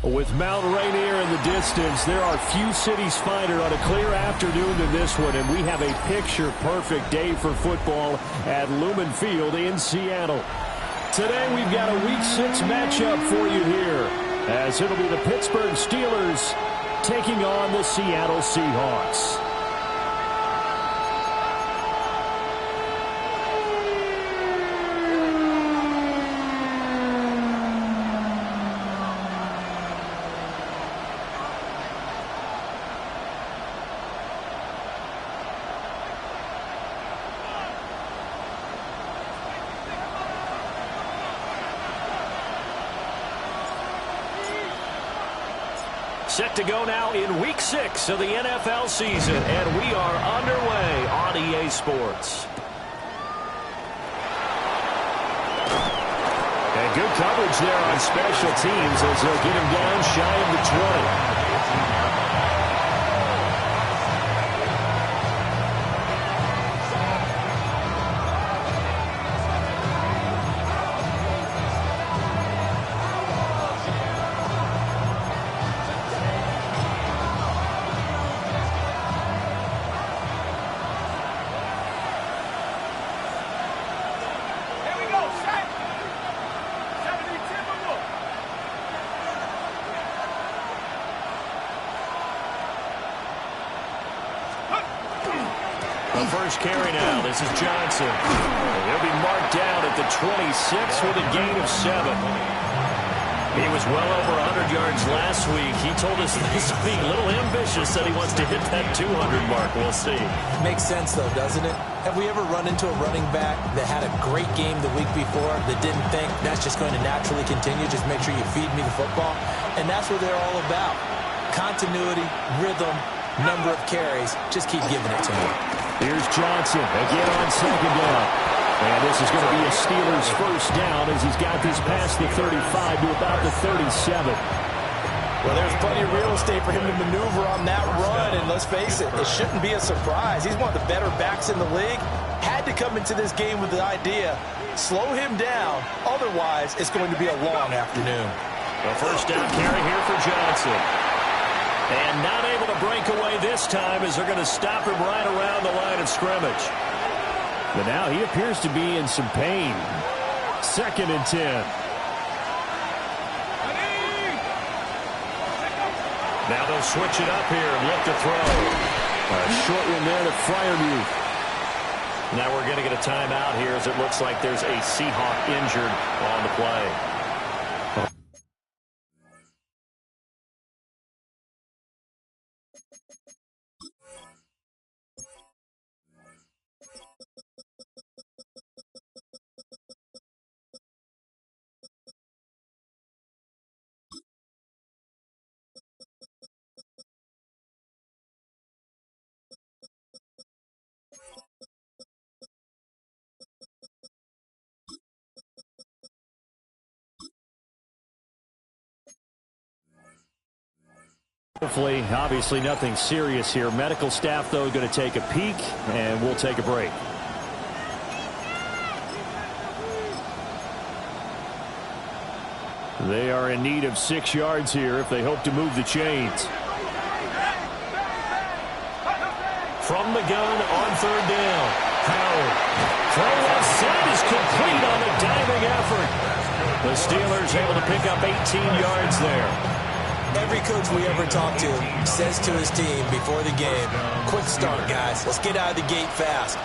With Mount Rainier in the distance, there are few cities finer on a clear afternoon than this one, and we have a picture-perfect day for football at Lumen Field in Seattle. Today we've got a Week 6 matchup for you here, as it'll be the Pittsburgh Steelers taking on the Seattle Seahawks. Set to go now in Week 6 of the NFL season, and we are underway on EA Sports. And good coverage there on special teams as they'll get him down shy of the 20. The first carry now. This is Johnson. He'll be marked down at the 26 with a gain of 7. He was well over 100 yards last week. He told us this week, a little ambitious, that he wants to hit that 200 mark. We'll see. Makes sense, though, doesn't it? Have we ever run into a running back that had a great game the week before that didn't think that's just going to naturally continue? Just make sure you feed me the football. And that's what they're all about. Continuity, rhythm, number of carries. Just keep giving it to me. Here's Johnson again on second down. And this is going to be a Steelers first down as he's got this past the 35 to about the 37. Well, there's plenty of real estate for him to maneuver on that run. And let's face it, it shouldn't be a surprise. He's one of the better backs in the league. Had to come into this game with the idea, slow him down. Otherwise, it's going to be a long afternoon. The first down carry here for Johnson. And not able to break away this time as they're going to stop him right around the line of scrimmage. But now he appears to be in some pain. 2nd and 10. Now they'll switch it up here and look to throw. A short one there to Freiermuth. Now we're going to get a timeout here as it looks like there's a Seahawk injured on the play. Hopefully, obviously nothing serious here. Medical staff, though, going to take a peek, and we'll take a break. They are in need of 6 yards here if they hope to move the chains. From the gun on 3rd down. Howard. Throw left side is complete on the diving effort. The Steelers able to pick up 18 yards there. Every coach we ever talk to says to his team before the game, quick start, guys. Let's get out of the gate fast.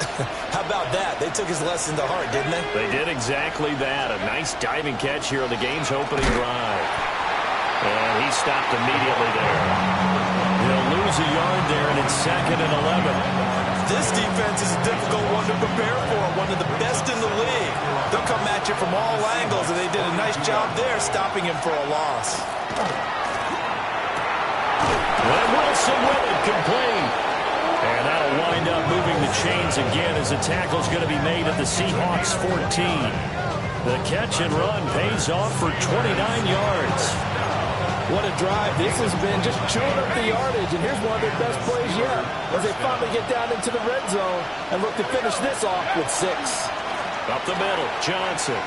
How about that? They took his lesson to heart, didn't they? They did exactly that. A nice diving catch here on the game's opening drive. And he stopped immediately there. They'll lose a yard there, and it's 2nd and 11. This defense is a difficult one to prepare for, one of the best in the league. They'll come at you from all angles, and they did a nice job there stopping him for a loss. And Wilson with it, complete. And that'll wind up moving the chains again as the tackle's going to be made at the Seahawks 14. The catch and run pays off for 29 yards. What a drive this has been, just chewing up the yardage, and here's one of their best plays yet as they finally get down into the red zone and look to finish this off with 6. Up the middle, Johnson.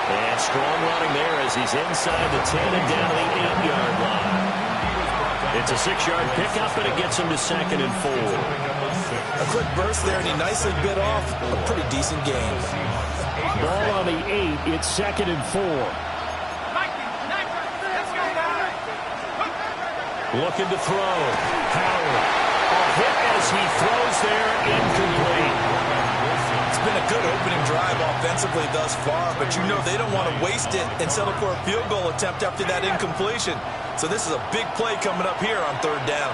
And strong running there as he's inside the 10 and down to the 8-yard line. It's a 6-yard pickup, and it gets him to 2nd and 4. A quick burst there, and he nicely bit off a pretty decent gain. Ball on the 8. It's 2nd and 4. Looking to throw. Howard. A hit as he throws there, incomplete. It's been a good opening drive offensively thus far, but you know they don't want to waste it and settle for a field goal attempt after that incompletion. So this is a big play coming up here on 3rd down.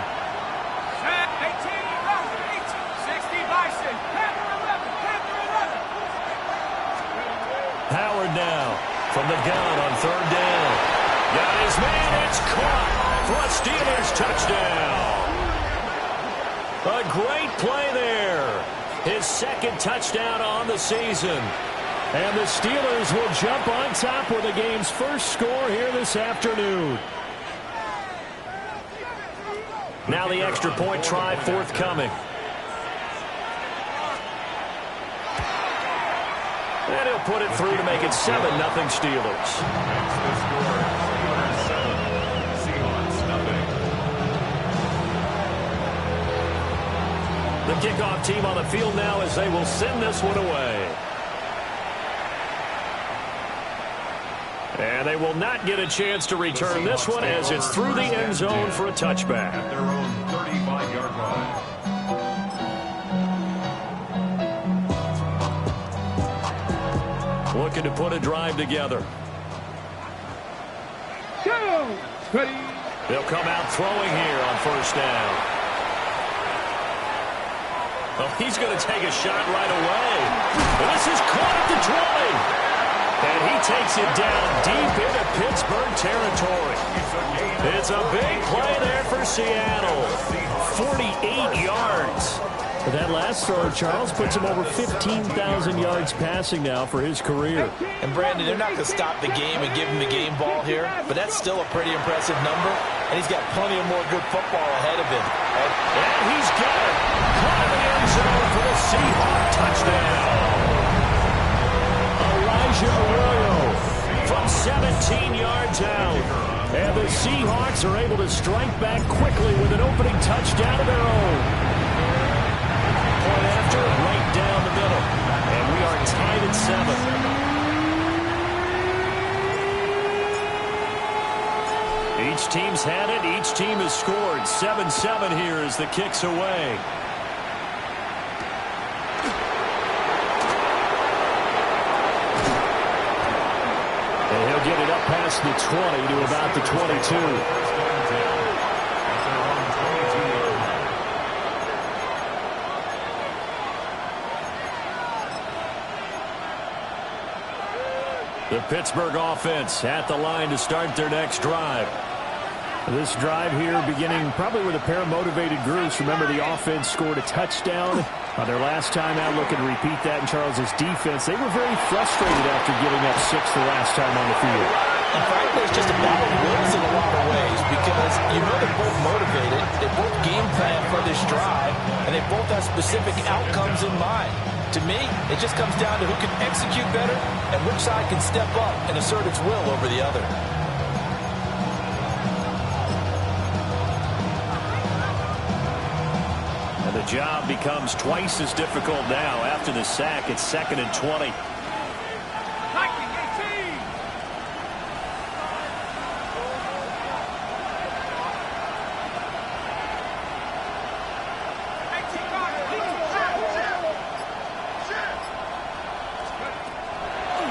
Howard now from the gun on 3rd down. Got his man. It's caught for a Steelers touchdown. A great play there. His 2nd touchdown on the season. And the Steelers will jump on top with the game's first score here this afternoon. Now the extra point try forthcoming. And he'll put it through to make it 7-0 Steelers. The kickoff team on the field now as they will send this one away. And they will not get a chance to return this one as it's through the end zone for a touchback. At their own 35-yard line. Looking to put a drive together. Go! Ready. They'll come out throwing here on 1st down. Oh, he's going to take a shot right away. And this is caught at the 20. And he takes it down deep into Pittsburgh territory. It's a big play there for Seattle. 48 yards. But that last throw, Charles, puts him over 15,000 yards passing now for his career. And, Brandon, they're not going to stop the game and give him the game ball here, but that's still a pretty impressive number, and he's got plenty of more good football ahead of him. And he's got it. Caught in the end zone for the Seahawk touchdown. Arroyo from 17 yards out. And the Seahawks are able to strike back quickly with an opening touchdown of their own. Point after, right down the middle. And we are tied at 7. Each team's had it. Each team has scored. 7-7 here as the kick's away. And he'll get it up past the 20 to about the 22. The Pittsburgh offense at the line to start their next drive. This drive here beginning probably with a pair of motivated groups. Remember, the offense scored a touchdown on their last time out. Looking to repeat that in Charles's defense. They were very frustrated after giving up 6 the last time on the field. And frankly, it's just a battle of wills in a lot of ways because you know they're both motivated. They both game plan for this drive, and they both have specific outcomes in mind. To me, it just comes down to who can execute better and which side can step up and assert its will over the other. And the job becomes twice as difficult now. After the sack, it's 2nd and 20.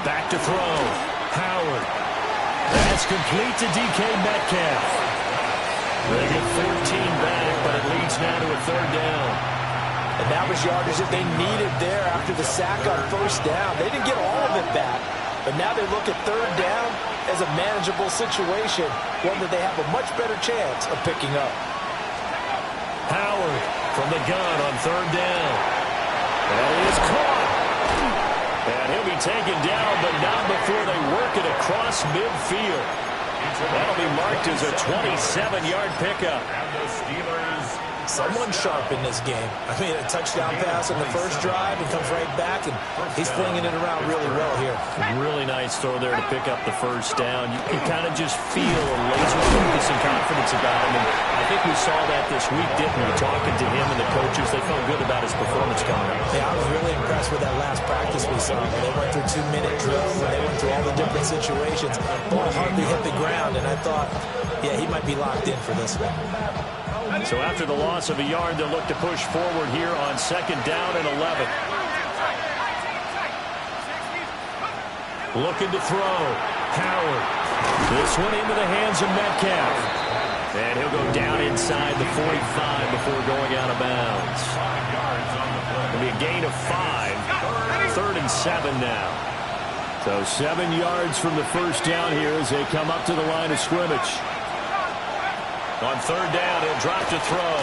Back to throw. Howard. That's complete to DK Metcalf. They get 14 back, but it leads now to a 3rd down. And that was yardage that they needed there after the sack on 1st down. They didn't get all of it back, but now they look at 3rd down as a manageable situation, one that they have a much better chance of picking up. Howard from the gun on 3rd down. And it is caught. And he'll be taken down, but not before they work it across midfield. That'll be marked as a 27-yard pickup. And the Steelers Someone sharp in this game. I mean, a touchdown pass on the first drive and comes right back, and he's flinging it around really well here. Really nice throw there to pick up the first down. You can kind of just feel a laser focus and confidence about him. And I think we saw that this week, didn't we? Talking to him and the coaches, they felt good about his performance coming up. Yeah, I was really impressed with that last practice we saw. When they went through 2-minute drills, when they went through all the different situations, ball hardly hit the ground, and I thought, yeah, he might be locked in for this one. So after the loss of a yard, they'll look to push forward here on 2nd down and 11. Looking to throw. Howard. This one into the hands of Metcalf. And he'll go down inside the 45 before going out of bounds. It'll be a gain of 5. 3rd and 7 now. So 7 yards from the first down here as they come up to the line of scrimmage. On 3rd down, he'll drop to throw.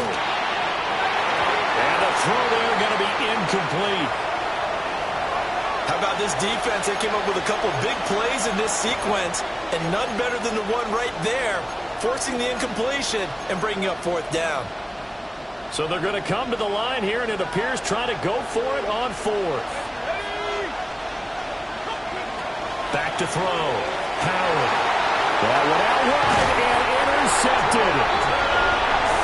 And the throw there going to be incomplete. How about this defense? They came up with a couple big plays in this sequence, and none better than the one right there, forcing the incompletion and bringing up 4th down. So they're going to come to the line here, and it appears trying to go for it on 4th. Back to throw. Howard. That one out wide and intercepted.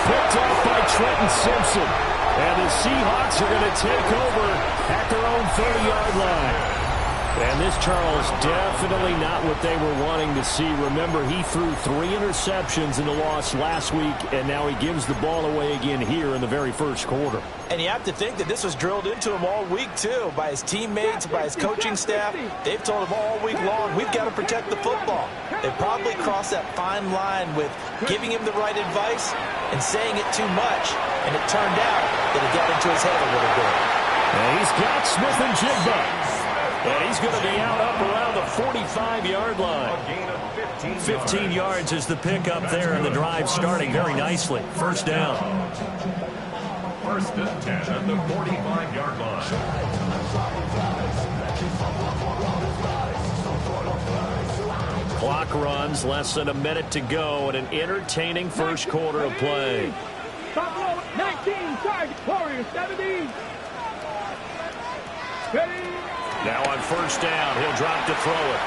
Picked off by Trenton Simpson. And the Seahawks are going to take over at their own 30-yard line. And this, Charles, definitely not what they were wanting to see. Remember, he threw 3 interceptions in the loss last week, and now he gives the ball away again here in the very first quarter. And you have to think that this was drilled into him all week, too, by his teammates, by his coaching staff. They've told him all week long, we've got to protect the football. They probably crossed that fine line with giving him the right advice and saying it too much. And it turned out that it got into his head a little bit. And he's got Smith and Jigba. And he's going to be out up around the 45-yard line. 15 yards is the pickup there, and the drive starting very nicely. First down. 1st and 10 at the 45-yard line. Clock runs, less than a minute to go, and an entertaining first quarter of play. Buffalo 19, target, Warriors 17. Ready? Now on 1st down, he'll drop to throw it.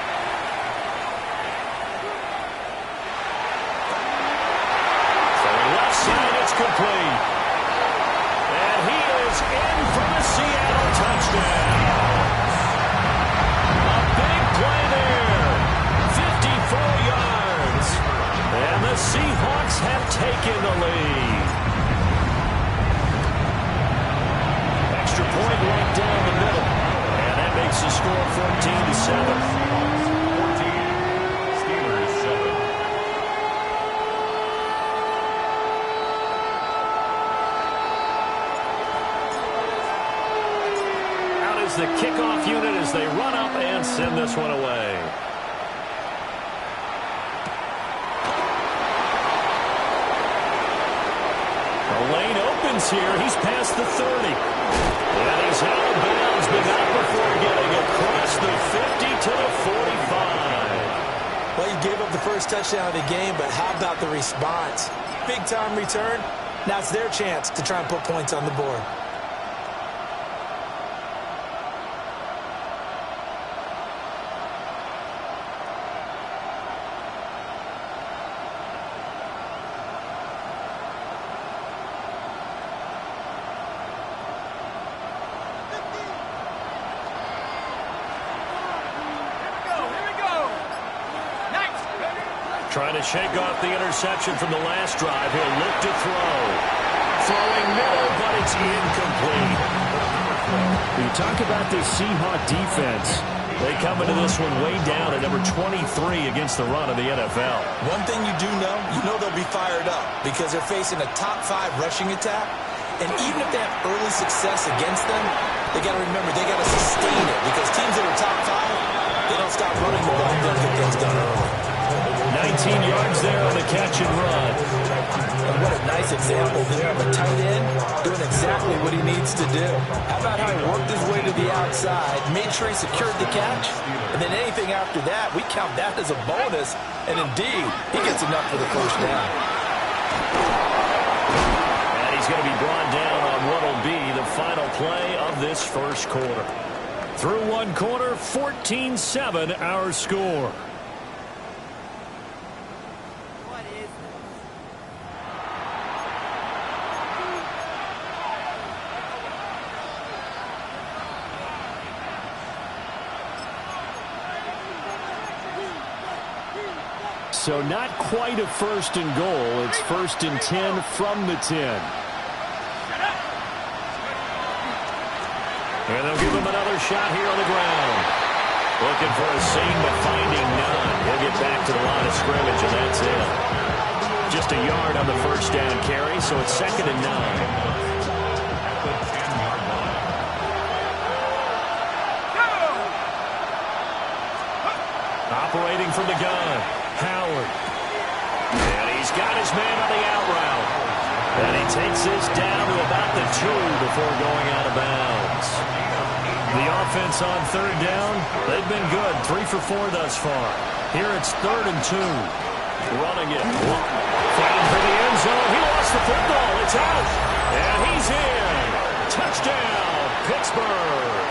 Throwing left side, it's complete. And he is in for the Seattle touchdown. A big play there. 54 yards. And the Seahawks have taken the lead. Extra point right down the middle. Makes the score 14-7. 14, Steelers 7. Out is the kickoff unit as they run up and send this one away. The lane opens here. He's past the 30. And he's out of bounds, but not before getting across the 50 to the 45. Well, he gave up the first touchdown of the game, but how about the response? Big-time return. Now it's their chance to try and put points on the board. Trying to shake off the interception from the last drive. He'll look to throw. Throwing middle, but it's incomplete. You talk about this Seahawk defense. They come into this one way down at number 23 against the run of the NFL. One thing you know they'll be fired up because they're facing a top 5 rushing attack. And even if they have early success against them, they got to remember they got to sustain it because teams that are top 5, they don't stop running the ball. They'll get things done early. 19 yards there on the catch and run. And what a nice example there of a tight end doing exactly what he needs to do. How about how he worked his way to the outside, made sure he secured the catch, and then anything after that, we count that as a bonus, and indeed, he gets enough for the first down. And he's going to be brought down on what will be the final play of this first quarter. Through one quarter, 14-7 our score. So not quite a first and goal. It's first and 10 from the 10. And they'll give him another shot here on the ground. Looking for a seam, but finding none. He'll get back to the line of scrimmage, and that's it. Just a yard on the first down carry, so it's 2nd and 9. Operating from the gun, Howard. And he's got his man on the out route. And he takes this down to about the 2 before going out of bounds. The offense on 3rd down, they've been good. 3 for 4 thus far. Here it's 3rd and 2. Running it. Fighting for the end zone. He lost the football. It's out. And he's in. Touchdown, Pittsburgh.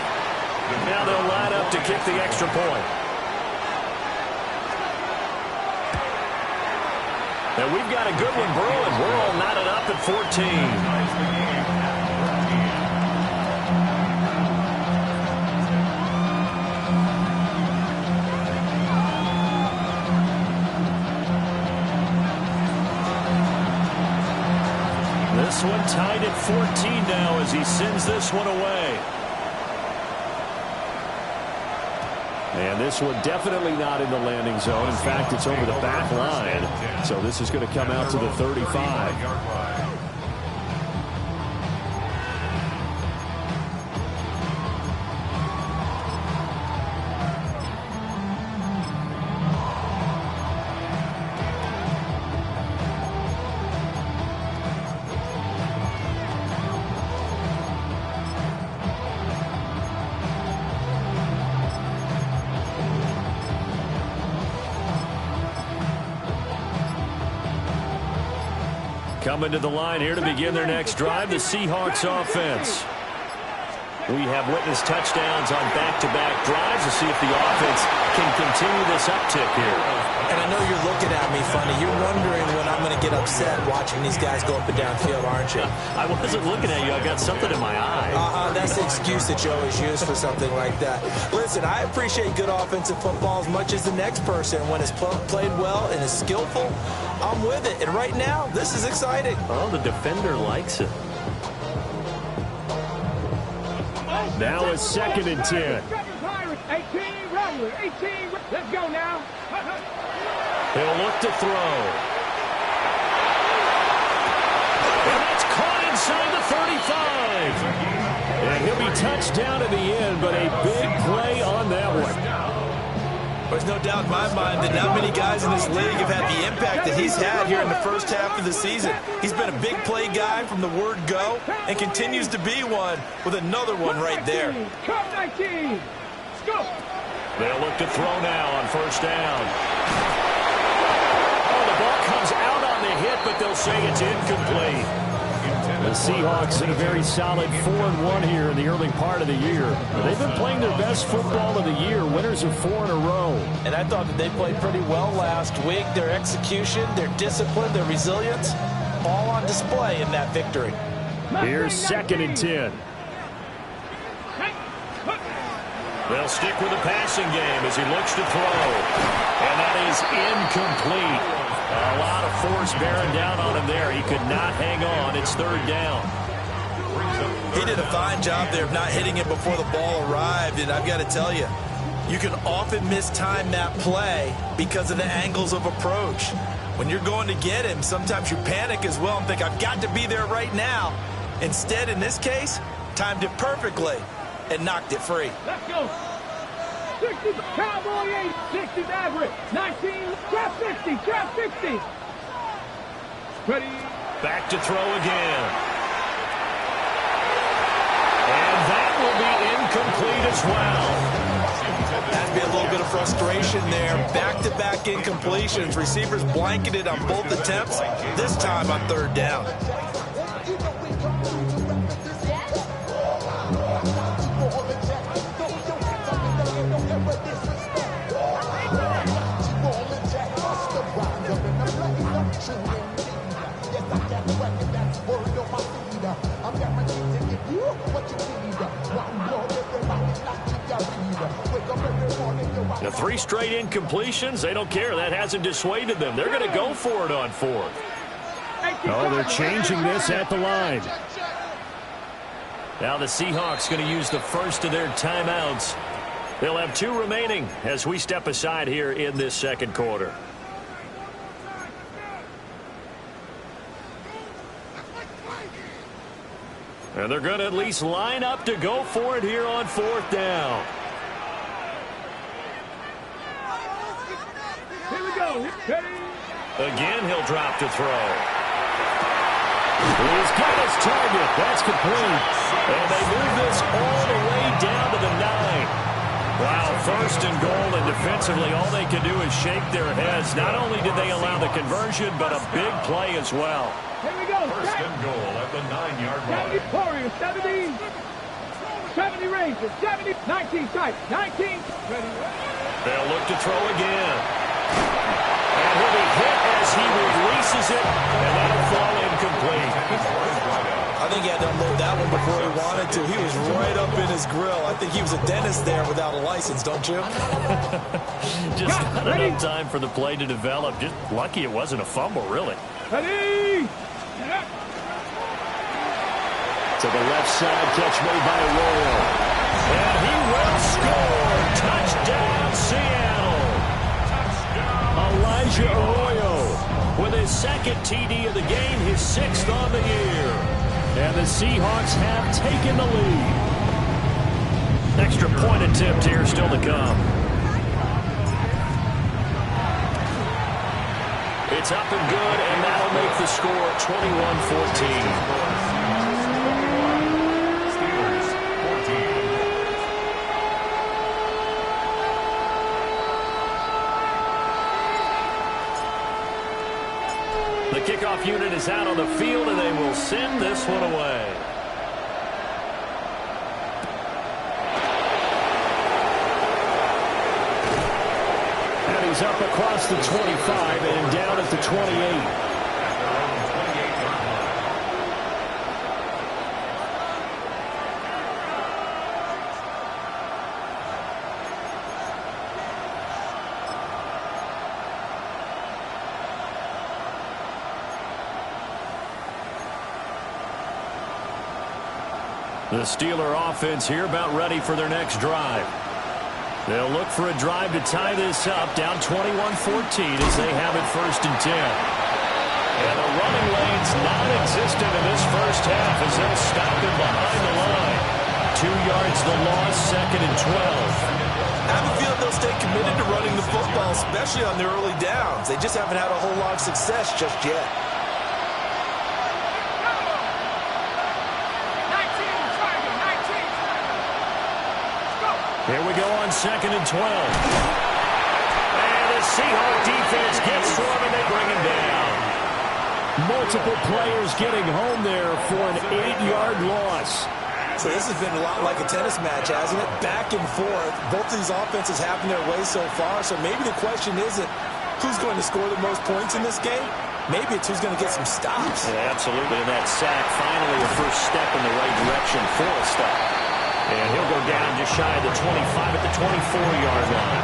Now they'll line up to kick the extra point. And we've got a good one brewing. We're all knotted up at 14. This one tied at 14 now as he sends this one away. And this one definitely not in the landing zone. In fact, it's over the back line. So this is going to come out to the 35. Coming to the line here to begin their next drive, the Seahawks offense. We have witnessed touchdowns on back-to-back drives to see if the offense can continue this uptick here. And I know you're looking at me funny. You're wondering when I'm going to get upset watching these guys go up and down field, aren't you? I wasn't looking at you. I got something in my eye. That's the excuse that you always use for something like that. Listen, I appreciate good offensive football as much as the next person. When it's played well and is skillful, I'm with it. And right now, this is exciting. Oh, the defender likes it. Now it's 2nd and 10. 18, let's go now. He'll look to throw. And that's caught inside the 35. And he'll be touched down in the end, but a big play on that one. There's no doubt in my mind that not many guys in this league have had the impact that he's had here in the first half of the season. He's been a big play guy from the word go and continues to be one with another one right there. Come 19. Let's go. They'll look to throw now on first down. Oh, the ball comes out on the hit, but they'll say it's incomplete. The Seahawks in a very solid 4-1 here in the early part of the year. They've been playing their best football of the year, winners of 4 in a row. And I thought that they played pretty well last week. Their execution, their discipline, their resilience, all on display in that victory. Here's 2nd and 10. They'll stick with the passing game as he looks to throw. And that is incomplete. A lot of force bearing down on him there. He could not hang on. It's 3rd down. He did a fine job there of not hitting it before the ball arrived. And I've got to tell you, you can often mistime that play because of the angles of approach. When you're going to get him, sometimes you panic as well and think, I've got to be there right now. Instead, in this case, timed it perfectly and knocked it free. Let's go. 60, Cowboy 8, 60 Maverick, 19, trap 60, trap 60. Ready. Back to throw again. And that will be incomplete as well. That'd be a little bit of frustration there. Back-to-back incompletions. Receivers blanketed on both attempts, this time on 3rd down. The 3 straight incompletions, they don't care. That hasn't dissuaded them. They're going to go for it on 4th. Oh, they're changing this at the line. Now the Seahawks going to use the first of their timeouts. They'll have 2 remaining as we step aside here in this second quarter. And they're going to at least line up to go for it here on 4th down. Here we go. Again, he'll drop to throw. He's got his target. That's complete. And they move this all the way down to the 9. Wow, 1st and goal, and defensively all they can do is shake their heads. Not only did they allow the conversion, but a big play as well. Here we go. 1st and goal at the 9-yard line. 70 Warriors, 70. 70 Rangers, 70. 19 strike. 19. Ready. They'll look to throw again. And he'll be hit as he releases it, and that'll fall incomplete. I think he had to unload that one before he wanted to. He was right up in his grill. I think he was a dentist there without a license, don't you? Just not enough time for the play to develop. Just lucky it wasn't a fumble, really. Ready. To the left side, catch made by Arroyo. And he will score. Touchdown, Seattle. Elijah Arroyo with his 2nd TD of the game, his 6th on the year. And the Seahawks have taken the lead. Extra point attempt here still to come. It's up and good, and that'll make the score 21-14. The kickoff unit is out on the field, and they will send this one away. And he's up across the 25 and down at the 28. The Steeler offense here about ready for their next drive. They'll look for a drive to tie this up, down 21-14 as they have it 1st and 10. And the running lane's non-existent in this first half as they'll stop him behind the line. 2 yards the loss, 2nd and 12. I have a feeling they'll stay committed to running the football, especially on their early downs. They just haven't had a whole lot of success just yet. Here we go on 2nd and 12. And the Seahawk defense gets to him and they bring him down. Multiple players getting home there for an 8-yard loss. So this has been a lot like a tennis match, hasn't it? Back and forth. Both of these offenses having their way so far. So maybe the question isn't who's going to score the most points in this game. Maybe it's who's going to get some stops. Yeah, absolutely. And that sack, finally a first step in the right direction for a stop. And he'll go down just shy of the 25 at the 24-yard line.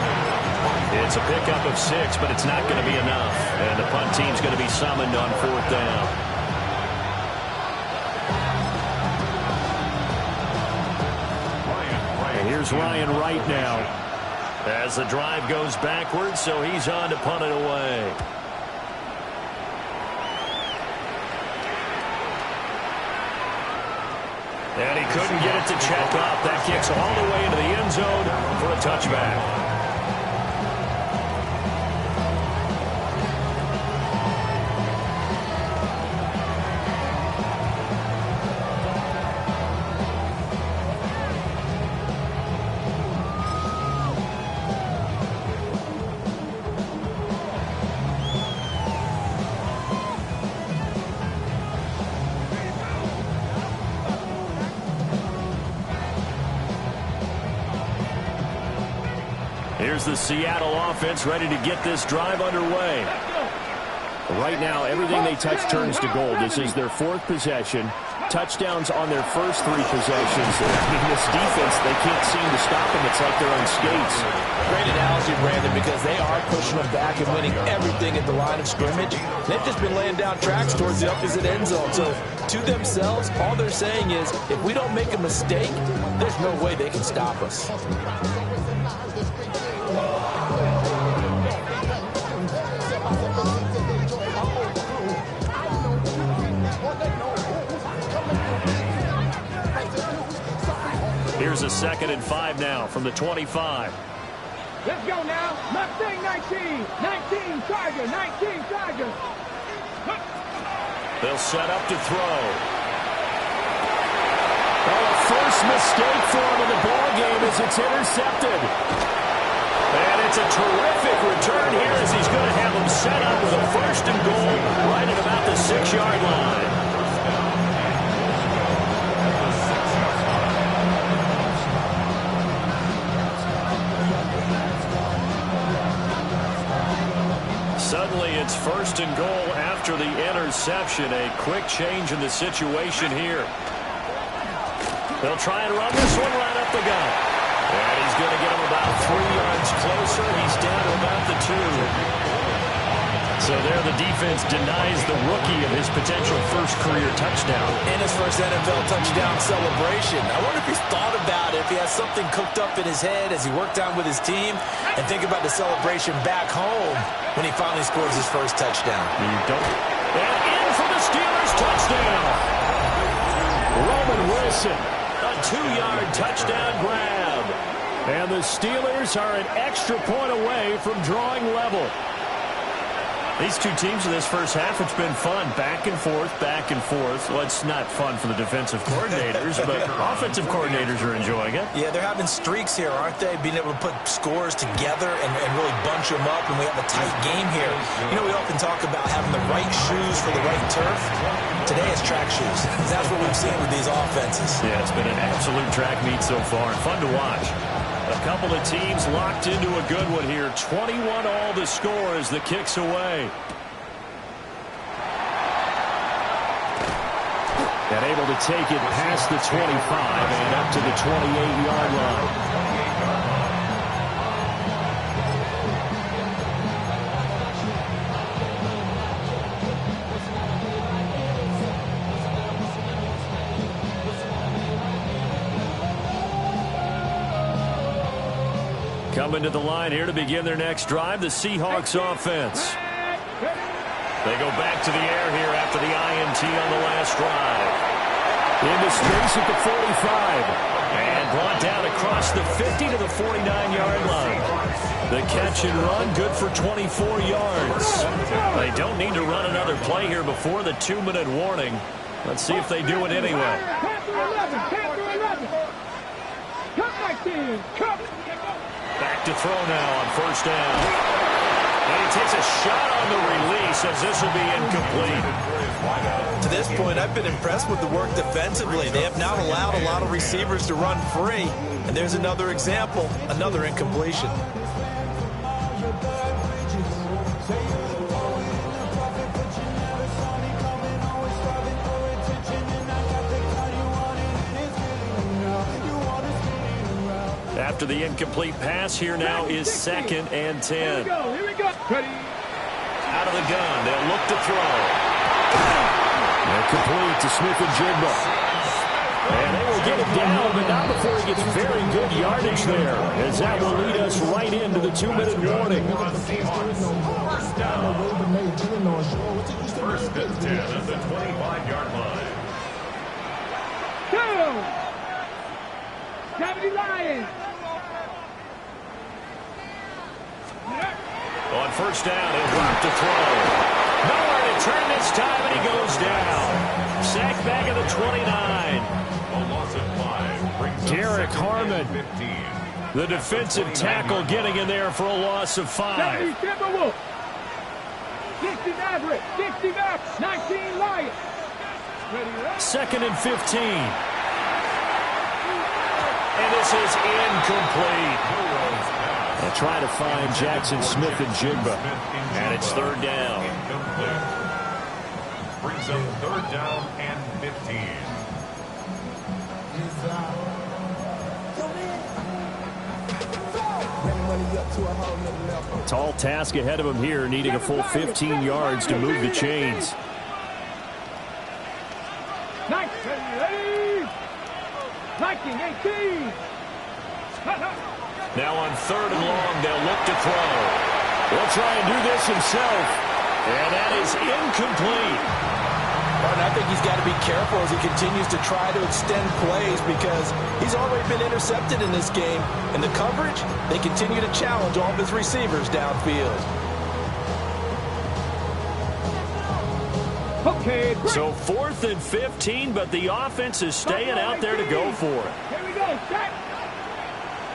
It's a pickup of 6, but it's not going to be enough. And the punt team's going to be summoned on 4th down. And here's Ryan Wright now as the drive goes backwards, so he's on to punt it away. And he couldn't get it to check up. That kicks all the way into the end zone for a touchback. Here's the Seattle offense ready to get this drive underway. Right now, everything they touch turns to gold. This is their fourth possession. Touchdowns on their first three possessions. I mean, this defense, they can't seem to stop them. It's like they're on skates. Great analogy, Brandon, because they are pushing them back and winning everything at the line of scrimmage. They've just been laying down tracks towards the opposite end zone. So to themselves, all they're saying is, if we don't make a mistake, there's no way they can stop us. Here's a 2nd and 5 now from the 25. Let's go now. Mustang 19. 19 Charger. 19 Charger. They'll set up to throw. Oh, a first mistake for him in the ball game as it's intercepted. And it's a terrific return here as he's going to have him set up with a 1st and goal right at about the 6-yard line. Suddenly, it's 1st and goal after the interception. A quick change in the situation here. They'll try and run this one right up the gut. And he's going to get him about 3 yards closer. He's down to about the 2. So there the defense denies the rookie of his potential first career touchdown. And his first NFL touchdown celebration. I wonder if he's thought about it, if he has something cooked up in his head as he worked on with his team, and think about the celebration back home when he finally scores his first touchdown. You don't. And in for the Steelers touchdown. Roman Wilson, a 2-yard touchdown grab. And the Steelers are an extra point away from drawing level. These two teams in this first half, it's been fun. Back and forth, back and forth. Well, it's not fun for the defensive coordinators, but offensive coordinators are enjoying it. Yeah, they're having streaks here, aren't they? Being able to put scores together and really bunch them up, and we have a tight game here. You know, we often talk about having the right shoes for the right turf. Today it's track shoes. That's what we've seen with these offenses. Yeah, it's been an absolute track meet so far, and fun to watch. A couple of teams locked into a good one here. 21 all the score as the kick's away. And able to take it past the 25 and up to the 28-yard line. Coming to the line here to begin their next drive, the Seahawks offense. They go back to the air here after the INT on the last drive. Into space at the 45. And brought down across the 50 to the 49-yard line. The catch and run good for 24 yards. They don't need to run another play here before the 2-minute warning. Let's see if they do it anyway. Back to throw now on 1st down. And he takes a shot on the release as this will be incomplete. To this point, I've been impressed with the work defensively. They have not allowed a lot of receivers to run free. And there's another example, another incompletion. After the incomplete pass, here now is 2nd and 10. Here we go. Ready. Out of the gun, they'll look to throw. And complete to Smith-Njigba. And they will get it down, but not before he gets very good yardage there, as that will lead us right into the 2-minute warning. First down. 1st and 10 at the 25-yard line. Go! Gravity Lions! On 1st down, he'll drop to throw. Nowhere to turn this time, and he goes down. Sacked back at the 29. A loss of 5. Derek Harmon, the defensive tackle, getting in there for a loss of 5. 60 Maverick, 60 Maverick, 19 Lions. 2nd and 15. And this is incomplete. They'll try to find Jackson Smith and Jigba. And it's third down. Brings up third down and 15. Tall task ahead of him here, needing a full 15 yards to move the chains. 19, 18. Now on third and long, they'll look to throw. He'll try and do this himself. And that is incomplete. And I think he's got to be careful as he continues to try to extend plays because he's already been intercepted in this game. And the coverage, they continue to challenge all of his receivers downfield. Okay, great. So 4th and 15, but the offense is staying out there to go for it. Here we go, set.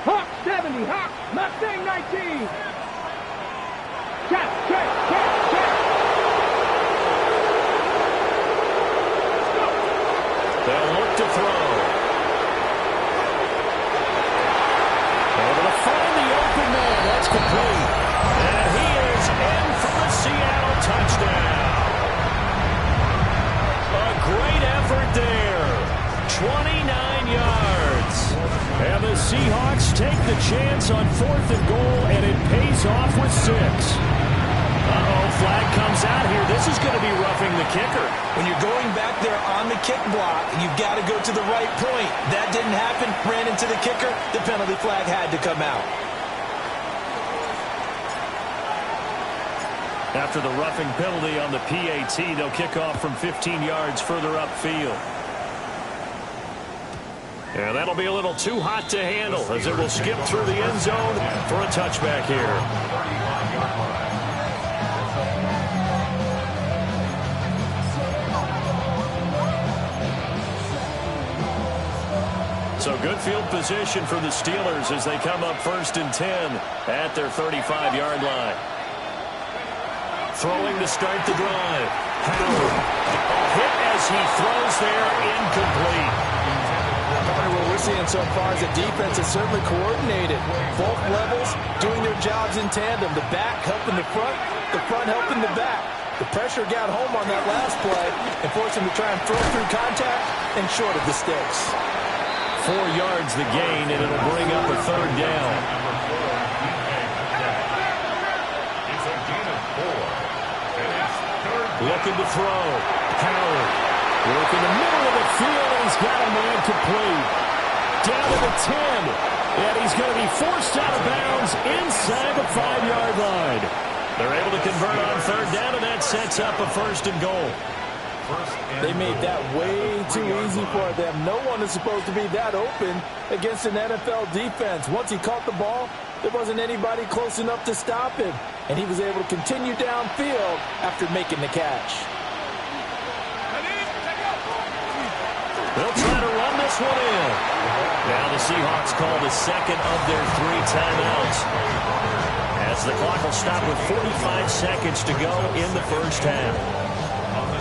Hawk 70, Hawk, Mustang 19. Check. They'll look to throw. Able to find the open man. That's complete. And he is in for the Seattle touchdown. A great effort there. 29 yards. And the Seahawks take the chance on 4th and goal, and it pays off with 6. Flag comes out here. This is going to be roughing the kicker. When you're going back there on the kick block, you've got to go to the right point. That didn't happen. Ran into the kicker. The penalty flag had to come out. After the roughing penalty on the PAT, they'll kick off from 15 yards further upfield. And that'll be a little too hot to handle as it will skip through the end zone for a touchback here. So good field position for the Steelers as they come up 1st and 10 at their 35-yard line. Throwing to start the drive. Howard. A hit as he throws there, incomplete. What we're seeing so far is the defense is certainly coordinated. Both levels doing their jobs in tandem. The back helping the front helping the back. The pressure got home on that last play and forced him to try and throw through contact and short of the sticks. 4 yards the gain, and it'll bring up a third down. Looking to throw. Howard. Work in the middle of the field, and he's got a man complete. Down to the 10. And he's going to be forced out of bounds inside the 5-yard line. They're able to convert on third down, and that sets up a 1st and goal. They made that way too easy for them. No one is supposed to be that open against an NFL defense. Once he caught the ball, there wasn't anybody close enough to stop him. And he was able to continue downfield after making the catch. They'll try to run this one in. Now the Seahawks call the second of their 3 timeouts. As the clock will stop with 45 seconds to go in the first half.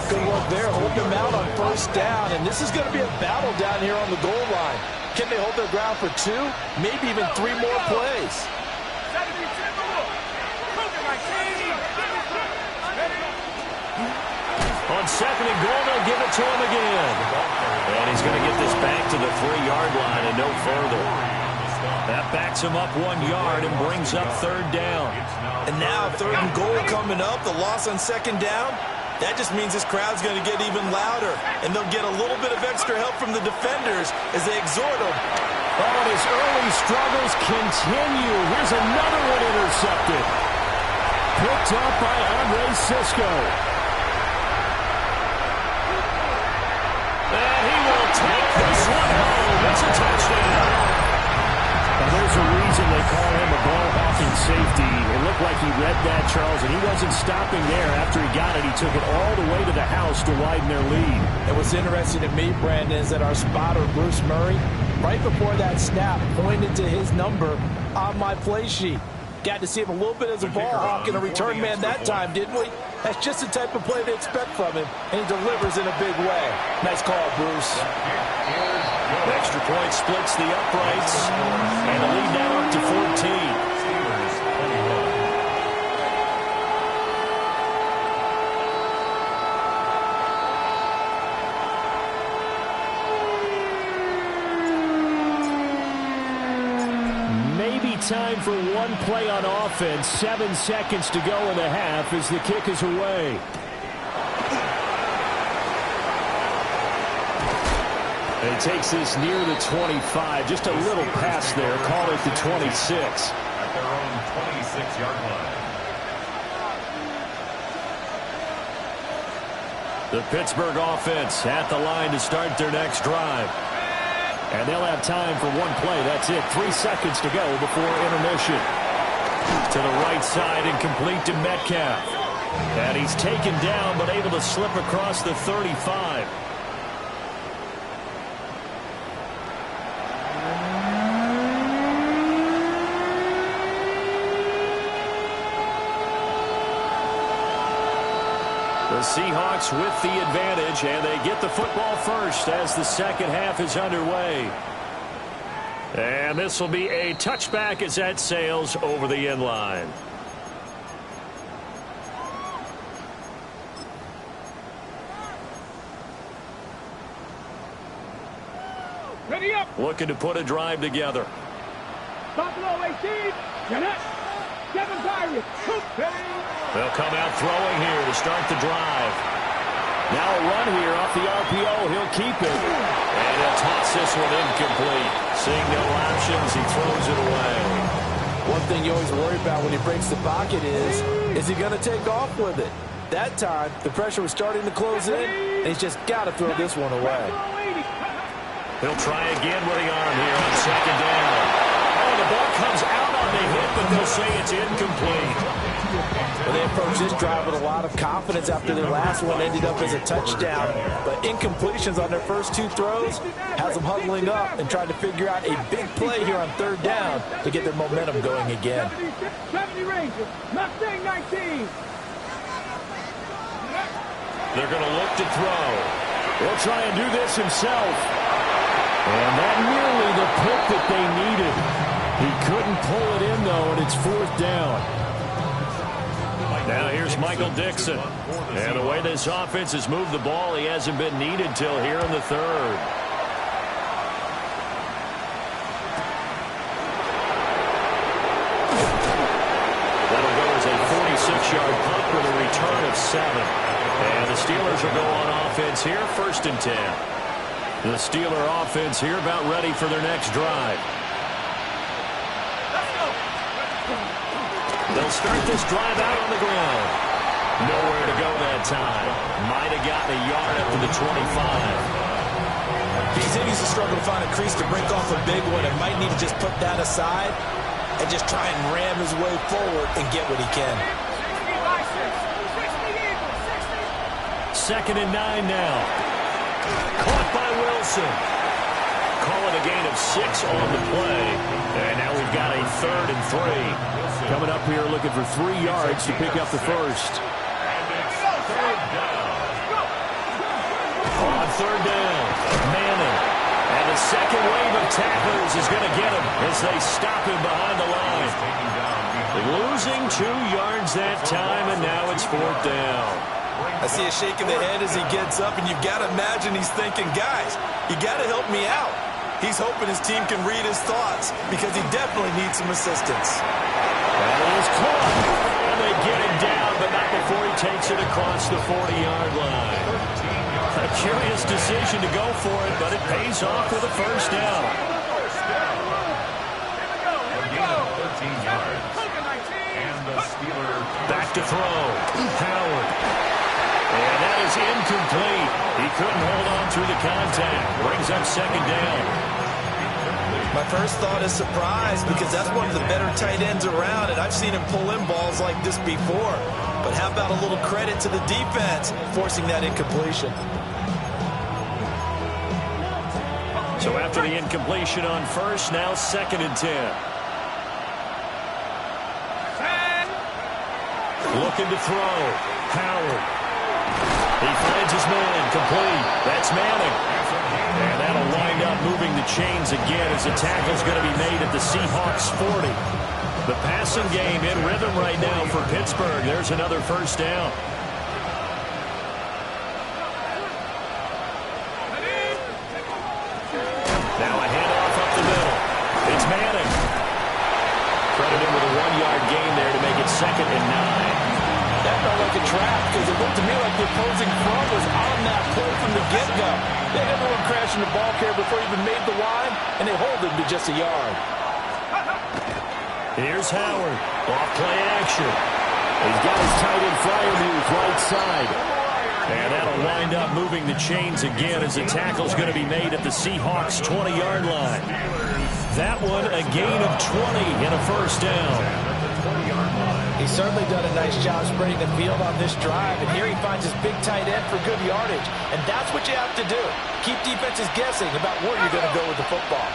Good work there, holding them out on 1st down, and this is going to be a battle down here on the goal line. Can they hold their ground for 2, maybe even 3 more plays? On 2nd and goal, they'll give it to him again. And he's going to get this back to the 3-yard line and no further. That backs him up 1 yard and brings up 3rd down. And now 3rd and goal coming up, the loss on 2nd down. That just means this crowd's going to get even louder, and they'll get a little bit of extra help from the defenders as they exhort him. Oh, and his early struggles continue. Here's another one intercepted. Picked up by Andre Sisco. And he will take this one home. It's a touchdown. Now, there's a reason they call him a ball-hawking safety. It looked like he read that, Charles, and he wasn't stopping there. After he got it, he took it all the way to the house to widen their lead. And what's interesting to me, Brandon, is that our spotter, Bruce Murray, right before that snap, pointed to his number on my play sheet. Got to see him a little bit as a ball hawk and a return man that time, didn't we? That's just the type of play they expect from him, and he delivers in a big way. Nice call, Bruce. Extra point splits the uprights, and the lead now up to 14. time for one play on offense. 7 seconds to go in the half as the kick is away. And he takes this near the 25. Just a little pass there. Call it the 26. At their own 26-yard line. The Pittsburgh offense at the line to start their next drive. And they'll have time for one play. That's it. 3 seconds to go before intermission. To the right side and complete to Metcalf. And he's taken down but able to slip across the 35. The Seahawks with the advantage, and they get the football first as the second half is underway. And this will be a touchback as that sails over the end line. Ready up. Looking to put a drive together. Stop low, 18. Get it. 7 Pirates. They'll come out throwing here to start the drive. Now a run here off the RPO. He'll keep it. And he'll toss this one incomplete. Seeing no options, he throws it away. One thing you always worry about when he breaks the pocket is he going to take off with it? That time, the pressure was starting to close in, and he's just got to throw this one away. He'll try again with the arm here on second down. Oh, the ball comes out on the hit, but they'll say it's incomplete. Well, they approached this drive with a lot of confidence after their last one ended up as a touchdown. But incompletions on their first 2 throws has them huddling up and trying to figure out a big play here on third down to get their momentum going again. 70 Rangers. Mustang 19. They're going to look to throw. He'll try and do this himself. And that nearly the pick that they needed. He couldn't pull it in, though, and it's fourth down. Now here's Michael Dixon. And the way this offense has moved the ball, he hasn't been needed till here in the third. That'll go as a 46-yard punt with a return of 7. And the Steelers will go on offense here, 1st and 10. The Steeler offense here about ready for their next drive. They'll start this drive out on the ground. Nowhere to go that time. Might have gotten a yard up to the 25. He said he's a struggle to find a crease to break off a big one and might need to just put that aside and just try and ram his way forward and get what he can. 2nd and 9 now. Caught by Wilson. Call it a gain of 6 on the play. And now we've got a 3rd and 3. Coming up here looking for 3 yards to pick up the first. On 3rd down, Manning. And the second wave of tacklers is going to get him as they stop him behind the line. Losing 2 yards that time, and now it's 4th down. I see a shake of the head as he gets up, and you've got to imagine he's thinking, guys, you got to help me out. He's hoping his team can read his thoughts because he definitely needs some assistance. That is caught. And they get him down, but not before he takes it across the 40-yard line. A curious decision to go for it, but it pays off with a first down. Back to throw. Howard. And that is incomplete. He couldn't hold on through the contact. Brings up 2nd down. My first thought is surprise because that's one of the better tight ends around, and I've seen him pull in balls like this before. But how about a little credit to the defense forcing that incompletion? So after the incompletion on first, now 2nd and 10. Looking to throw. Howard. He finds his man. Complete. That's Manning. And that'll wind up moving the chains again as the tackle's going to be made at the Seahawks 40. The passing game in rhythm right now for Pittsburgh. There's another first down. Now a handoff up the middle. It's Manning. 2nd and 9. That felt like a trap because it looked to me like the opposing front was on that play from the get-go. They had everyone crashing the ball carrier before he even made the line, and they hold him to just a yard. Here's Howard. Off play action. He's got his tight end Freiermuth right side. And that'll wind up moving the chains again as the tackle's going to be made at the Seahawks' 20-yard line. That one a gain of 20 and a first down. He's certainly done a nice job spreading the field on this drive, and here he finds his big tight end for good yardage. And that's what you have to do. Keep defenses guessing about where you're going to go with the football.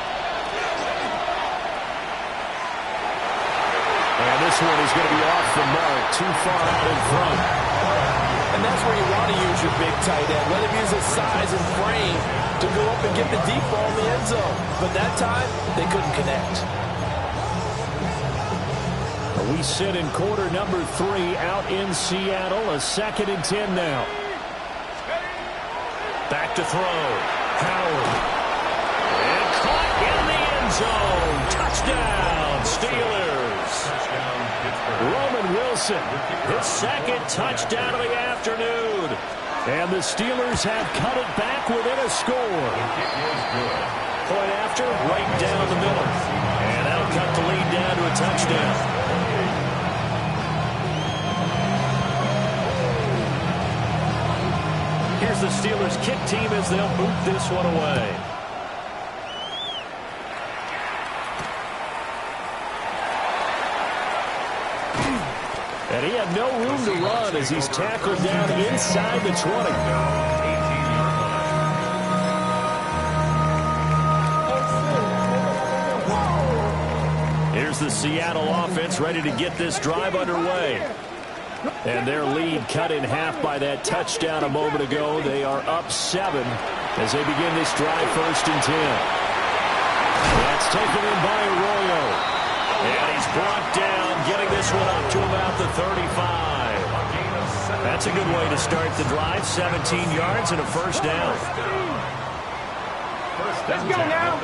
And this one is going to be off the mark, too far out in front. And that's where you want to use your big tight end. Let him use his size and frame to go up and get the deep ball in the end zone. But that time, they couldn't connect. We sit in quarter number 3 out in Seattle. A 2nd and 10 now. Back to throw. Howard. And caught in the end zone. Touchdown, Steelers. Roman Wilson, his 2nd touchdown of the afternoon. And the Steelers have cut it back within a score. Point after, right down the middle. And that'll cut the lead down to a touchdown. Here's the Steelers kick team as they'll boot this one away. And he had no room to run as he's tackled down inside the 20. Here's the Seattle offense ready to get this drive underway. And their lead cut in half by that touchdown a moment ago. They are up 7 as they begin this drive 1st and 10. That's taken in by Arroyo. And he's brought down, getting this one up to about the 35. That's a good way to start the drive. 17 yards and a first down. Let's go now.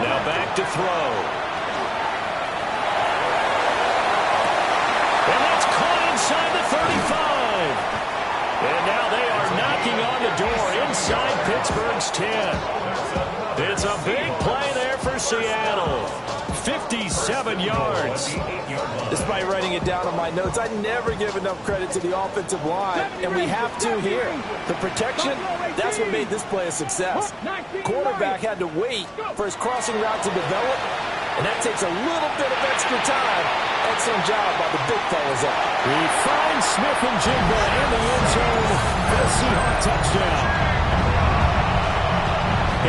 Now back to throw. And that's caught inside the 35. And now they are knocking on the door inside Pittsburgh's 10. It's a big play there for Seattle. 57 yards. Despite writing it down on my notes, I never give enough credit to the offensive line, and we have to here. The protection, that's what made this play a success. Quarterback had to wait for his crossing route to develop, and that takes a little bit of extra time. Excellent job by the big fellas up. He finds Smith and Jigba in the end zone for the Seahawks touchdown.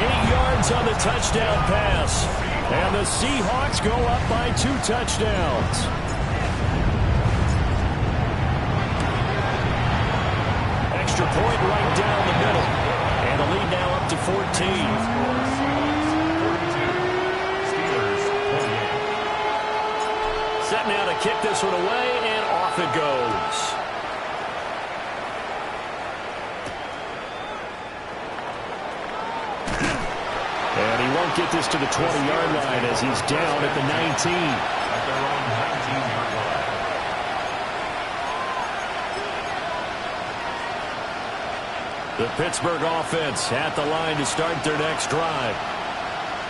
8 yards on the touchdown pass. And the Seahawks go up by 2 touchdowns. Extra point right down the middle. And a lead now up to 14. Set now to kick this one away, and off it goes. And he won't get this to the 20-yard line as he's down at the 19. At their own 19-yard line. The Pittsburgh offense at the line to start their next drive.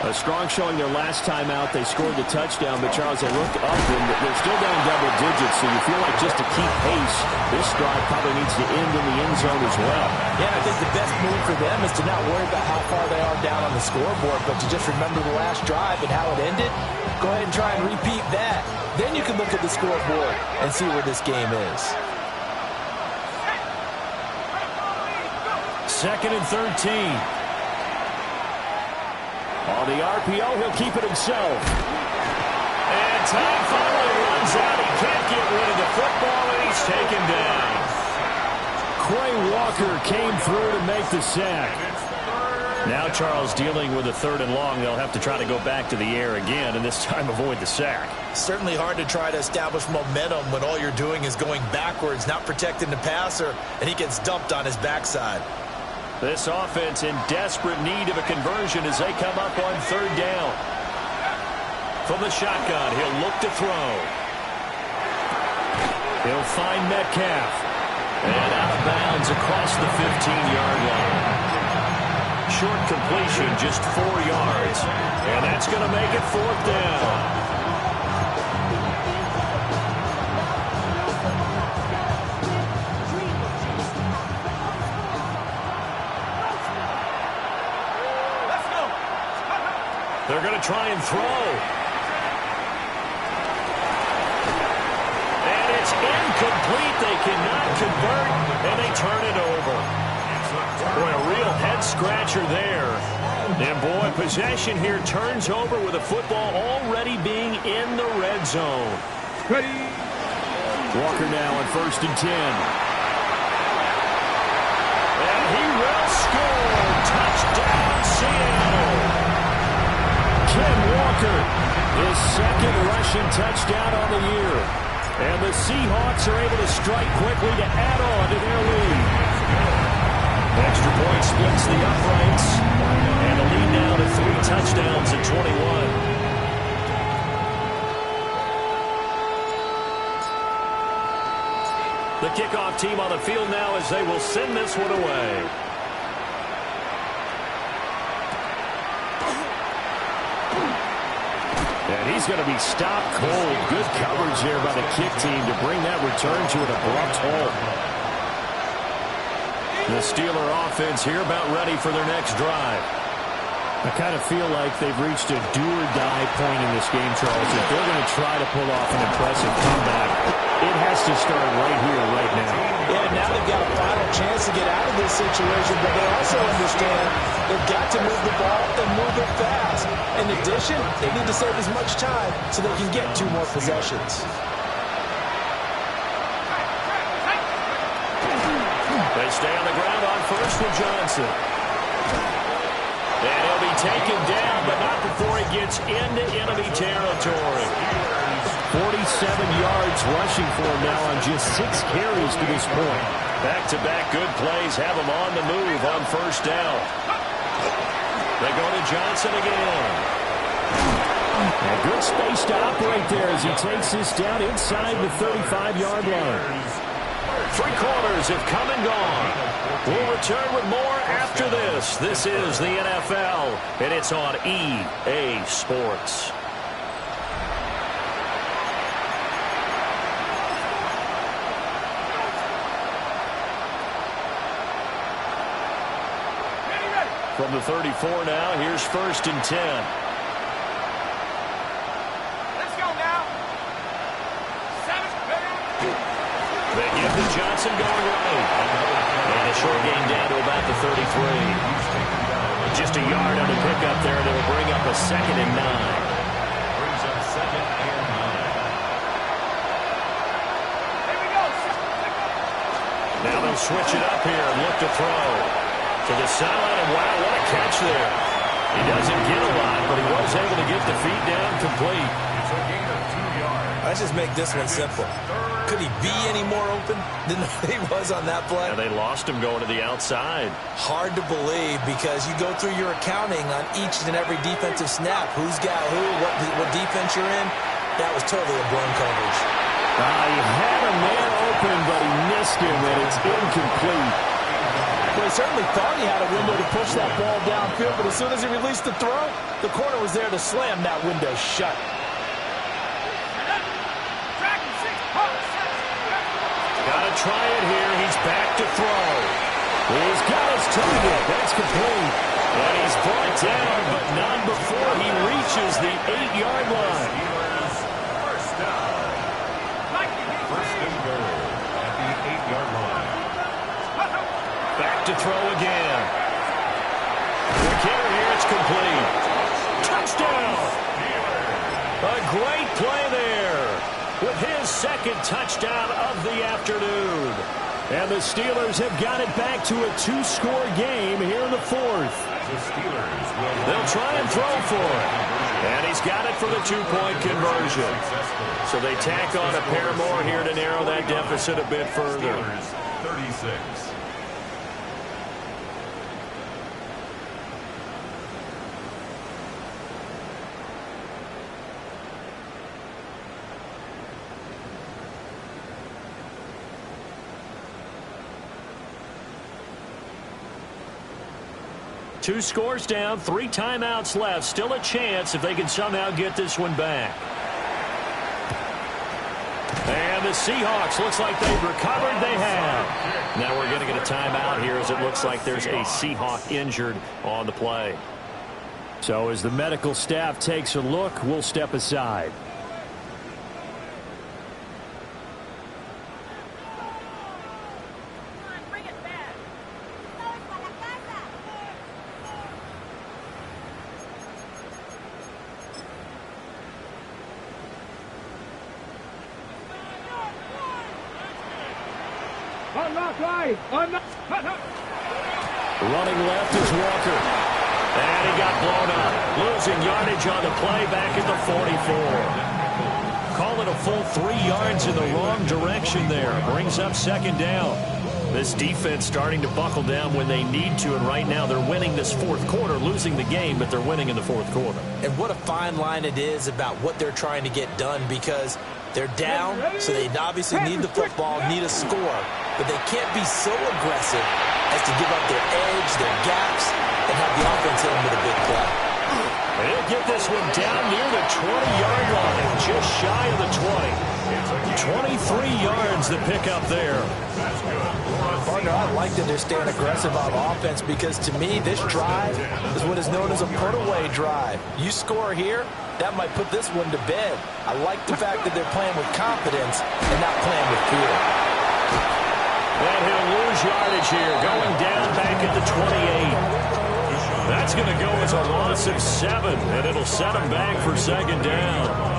A strong showing their last time out. They scored the touchdown, but Charles, they look up and they're still down double digits, so you feel like just to keep pace, this drive probably needs to end in the end zone as well. Yeah, I think the best move for them is to not worry about how far they are down on the scoreboard, but to just remember the last drive and how it ended. Go ahead and try and repeat that. Then you can look at the scoreboard and see where this game is. 2nd and 13. On the RPO, he'll keep it himself. And time finally runs out. He can't get rid of the football, and he's taken down. Quay Walker came through to make the sack. Now Charles dealing with a 3rd and long. They'll have to try to go back to the air again, and this time avoid the sack. Certainly hard to try to establish momentum when all you're doing is going backwards, not protecting the passer, and he gets dumped on his backside. This offense in desperate need of a conversion as they come up on 3rd down. From the shotgun, he'll look to throw. He'll find Metcalf. And out of bounds across the 15-yard line. Short completion, just 4 yards. And that's going to make it 4th down. They're going to try and throw. And it's incomplete. They cannot convert, and they turn it over. Boy, a real head-scratcher there. And, boy, possession here turns over with the football already being in the red zone. Ready. Walker now on 1st and 10. And he will score. Touchdown, Seattle. Ken Walker, his 2nd rushing touchdown on the year. And the Seahawks are able to strike quickly to add on to their lead. Extra point splits the uprights. And the lead now to 3 touchdowns at 21. The kickoff team on the field now as they will send this one away. And he's going to be stopped cold. Good coverage there by the kick team to bring that return to an abrupt halt. The Steeler offense here about ready for their next drive. I kind of feel like they've reached a do-or-die point in this game, Charles. If they're going to try to pull off an impressive comeback, it has to start right here, right now. Yeah, now they've got a final chance to get out of this situation, but they also understand they've got to move the ball and move it fast. In addition, they need to save as much time so they can get 2 more possessions. They stay on the ground on 1st with Johnson. And he'll be taken down, but not before he gets into enemy territory. 47 yards rushing for him now on just 6 carries to this point. Back-to-back good plays have him on the move on 1st down. They go to Johnson again. And good space to operate there as he takes this down inside the 35-yard line. 3 quarters have come and gone. We'll return with more after this. This is the NFL, and it's on EA Sports. From the 34 now, here's 1st and 10. Let's go now. 7. They give to Johnson going right. And a short gain down to about the 33. Just a yard on the pickup there, and it'll bring up a 2nd and 9. Brings up 2nd and 9. Here we go. Now they'll switch it up here and look to throw. To the sideline, and wow, what a catch there. He doesn't get a lot, but he was able to get the feet down complete. It's a gain of 2 yards. Let's just make this one simple. Could he be any more open than he was on that play? And they lost him going to the outside. Hard to believe because you go through your accounting on each and every defensive snap. Who's got who, what defense you're in. That was totally a blown coverage. He had a man open, but he missed him, and it's incomplete. Well, he certainly thought he had a window to push that ball downfield, but as soon as he released the throw, the corner was there to slam that window shut. Gotta try it here. He's back to throw. He's got his target. That's complete. And he's brought down, but not before he reaches the 8-yard line. First down. First and goal at the 8-yard line. Back to throw again. The carry here, it's complete. Touchdown! A great play there with his 2nd touchdown of the afternoon. And the Steelers have got it back to a 2-score game here in the 4th. The Steelers will They'll try and throw for it. And he's got it for the 2-point conversion. So they tack on a pair more here to narrow that deficit a bit further. Steelers 36. 2 scores down, 3 timeouts left. Still a chance if they can somehow get this one back. And the Seahawks, looks like they've recovered. They have. Now we're going to get a timeout here as it looks like there's a Seahawk injured on the play. So as the medical staff takes a look, we'll step aside. Running left is Walker. And he got blown up. Losing yardage on the play back at the 44. Call it a full 3 yards in the wrong direction there. Brings up 2nd down. This defense starting to buckle down when they need to, and right now they're winning this 4th quarter, losing the game, but they're winning in the 4th quarter. And what a fine line it is about what they're trying to get done, because they're down, so they obviously need the football, need a score, but they can't be so aggressive as to give up their edge, their gaps, and have the offense hit them with a big play. They'll get this one down near the 20-yard line, just shy of the 20. 23 yards to pick up there. Partner, I like that they're staying aggressive on offense, because to me, this drive is what is known as a put-away drive. You score here, that might put this one to bed. I like the fact that they're playing with confidence and not playing with fear. And he'll lose yardage here, going down back at the 28. That's going to go as a loss of 7, and it'll set them back for 2nd down.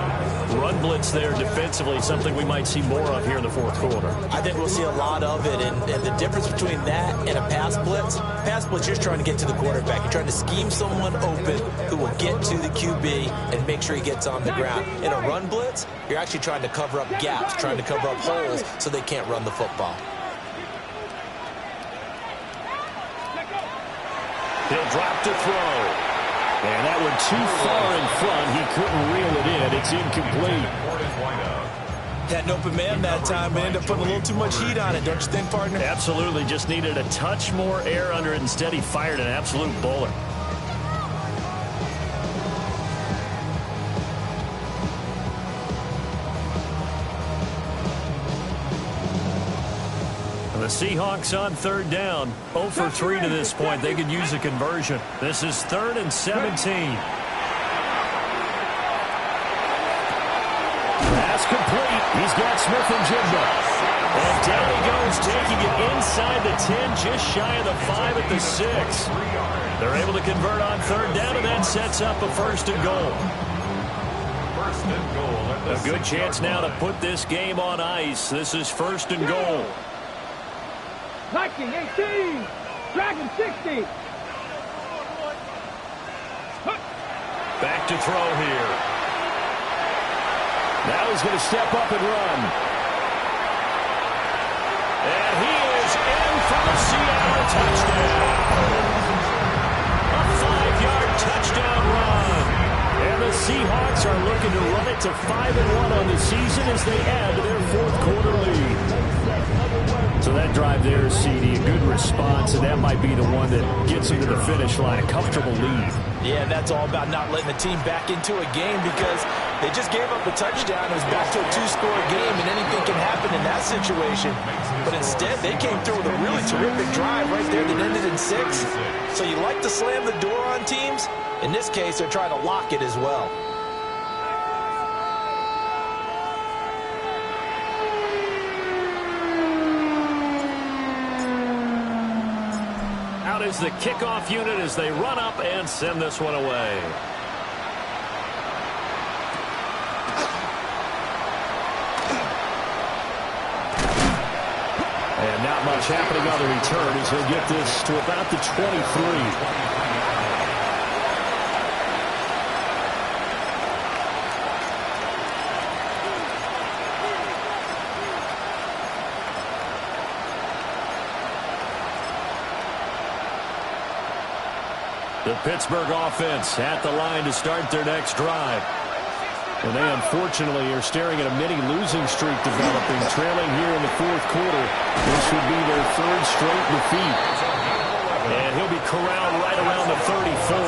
Run blitz there defensively, something we might see more of here in the 4th quarter. I think we'll see a lot of it, and the difference between that and a pass blitz, you're just trying to get to the quarterback. You're trying to scheme someone open who will get to the QB and make sure he gets on the ground. In a run blitz, you're actually trying to cover up gaps, trying to cover up holes so they can't run the football. He'll drop to throw. And that one too far in front. He couldn't reel it in. It's incomplete. Had an open man that time and ended up putting a little too much heat on it, don't you think, partner? Absolutely. Just needed a touch more air under it. Instead, he fired an absolute bullet. The Seahawks on 3rd down. 0 for 3 to this point. They could use a conversion. This is 3rd and 17. Pass complete. He's got Smith and Jigba. And down he goes, taking it inside the 10, just shy of the 5 at the 6. They're able to convert on 3rd down, and that sets up a 1st and goal. A good chance now to put this game on ice. This is 1st and goal. Viking 18, Dragon 60. Back to throw here. Now he's going to step up and run. And he is in for the Seattle touchdown. A 5-yard touchdown run. And the Seahawks are looking to run it to 5-1 on the season as they add to their 4th quarter lead. So that drive there, CD, a good response, and that might be the one that gets them to the finish line, a comfortable lead. Yeah, and that's all about not letting the team back into a game, because they just gave up a touchdown. It was back to a 2-score game, and anything can happen in that situation. But instead, they came through with a really terrific drive right there that ended in 6. So you like to slam the door on teams. In this case, they're trying to lock it as well. Out is the kickoff unit as they run up and send this one away. And not much happening on the return as he'll get this to about the 23. The Pittsburgh offense at the line to start their next drive. And they unfortunately are staring at a mini losing streak developing, trailing here in the 4th quarter. This would be their 3rd straight defeat. And he'll be corralled right around the 34.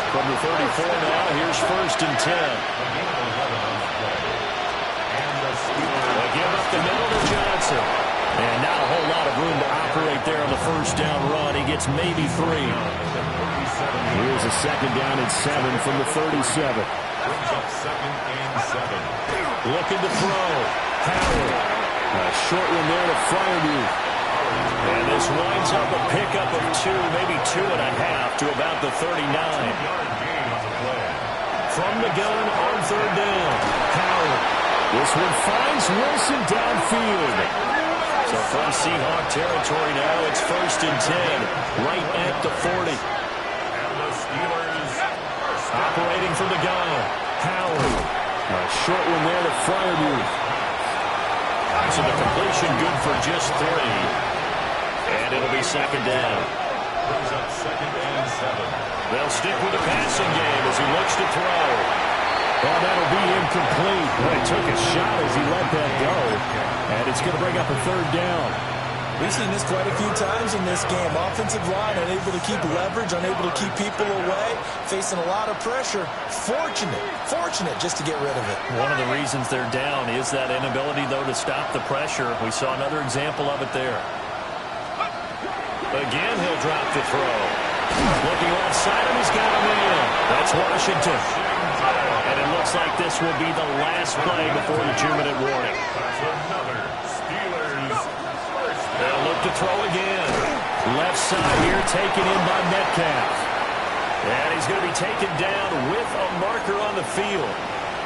From the 34 now, here's 1st and 10. They give up the middle to Johnson. And not a whole lot of room to operate there on the 1st down run. He gets maybe 3. Here's a 2nd down and 7 from the 37. Looking to throw. Howard. A short one there to Fryermuth. And this winds up a pickup of 2, maybe 2.5 to about the 39. From the gun on 3rd down. Howard. This one finds Wilson downfield. So from Seahawk territory now, it's 1st and 10, right at the 40. And the Steelers operating from the gun. Howard. A short one there to Fryermuth. So the completion good for just 3. And it'll be 2nd down. brings up 2nd and 7. They'll stick with the passing game as he looks to throw. Well, that'll be incomplete. Boy, he took a shot as he let that go. And it's going to bring up a 3rd down. We've seen this quite a few times in this game. Offensive line unable to keep leverage, unable to keep people away, facing a lot of pressure. Fortunate just to get rid of it. One of the reasons they're down is that inability, though, to stop the pressure. We saw another example of it there. Again, he'll drop the throw. Looking offside him, he's got him in. That's Washington. And it looks like this will be the last play before the 2-minute warning. That's another Steelers first. They'll look to throw again. Left side here taken in by Metcalf. And he's going to be taken down with a marker on the field.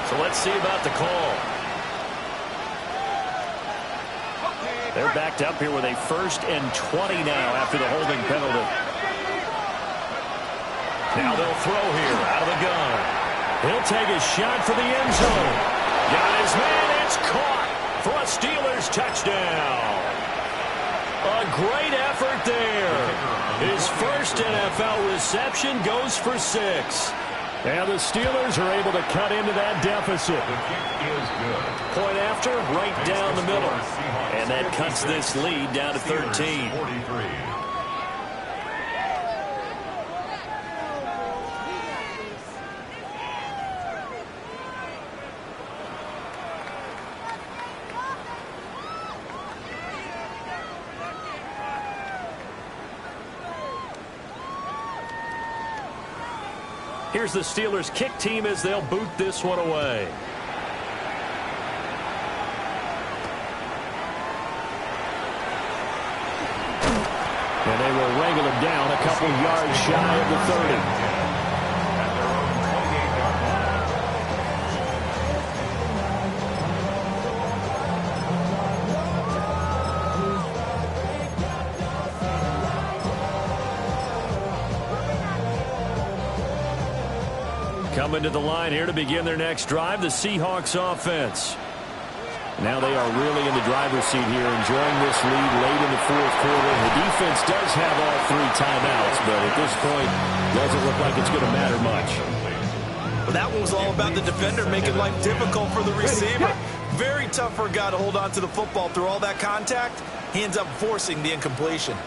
So let's see about the call. They're backed up here with a 1st and 20 now after the holding penalty. Now they'll throw here out of the gun. He'll take a shot for the end zone. Got his man. It's caught for a Steelers touchdown. A great effort there. His first NFL reception goes for 6. And the Steelers are able to cut into that deficit. The kick is good. Point after, right down the middle. And that cuts this lead down to 13. 43. Here's the Steelers kick team as they'll boot this one away. And they will wrangle him down a couple yards shy of the 30. Coming to the line here to begin their next drive, the Seahawks offense. Now they are really in the driver's seat here, enjoying this lead late in the 4th quarter. The defense does have all 3 timeouts, but at this point, doesn't look like it's going to matter much. Well, that one was all about the defender making life difficult for the receiver. Very tough for a guy to hold on to the football through all that contact. He ends up forcing the incompletion.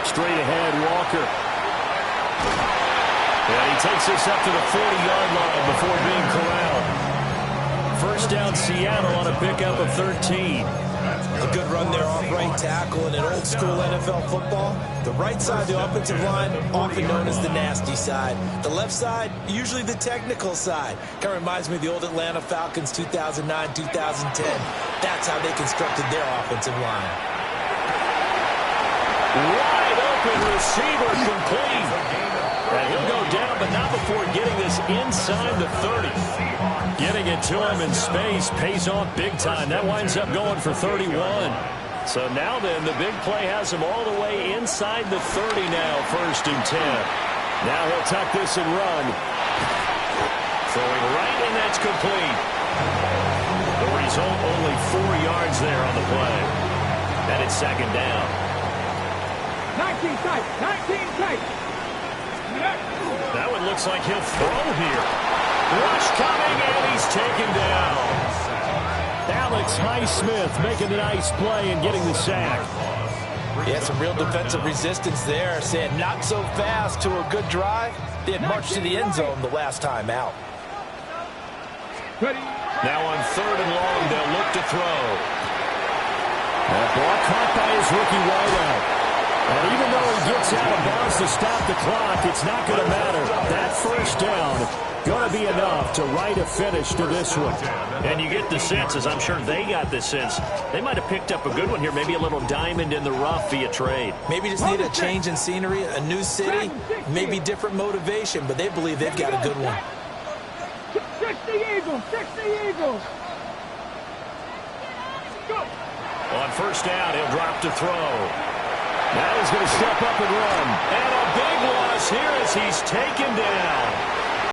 Straight ahead, Walker. And he takes this up to the 40-yard line before being corralled. First down, Seattle on a pickup of 13. A good run there off right tackle in an old-school NFL football. The right side of the offensive line, often known as the nasty side. The left side, usually the technical side. Kind of reminds me of the old Atlanta Falcons 2009-2010. That's how they constructed their offensive line. Wide open receiver complete. And he'll go down, but not before getting this inside the 30. Getting it to him in space pays off big time. That winds up going for 31. So now then, the big play has him all the way inside the 30 now, 1st and 10. Now he'll tuck this and run. Throwing right, and that's complete. The result, only 4 yards there on the play. And it's 2nd down. 19 tight, 19 tight. That one looks like he'll throw here. Rush coming, and he's taken down. Alex Highsmith making a nice play and getting the sack. Yeah, some real defensive resistance there, saying not so fast to a good drive. They had marched to the end zone the last time out. Ready. Now on 3rd and long, they'll look to throw. That ball caught by his rookie wideout. And even though he gets out of bounds to stop the clock, it's not going to matter. That first down going to be enough to write a finish to this one. And you get the sense, as I'm sure they got the sense, they might have picked up a good one here, maybe a little diamond in the rough via trade. Maybe just need a change in scenery, a new city, maybe different motivation, but they believe they've got a good one. 60 Eagles, 60 Eagles. Go. On first down, he'll drop to throw. Now he's going to step up and run. And a big loss here as he's taken down.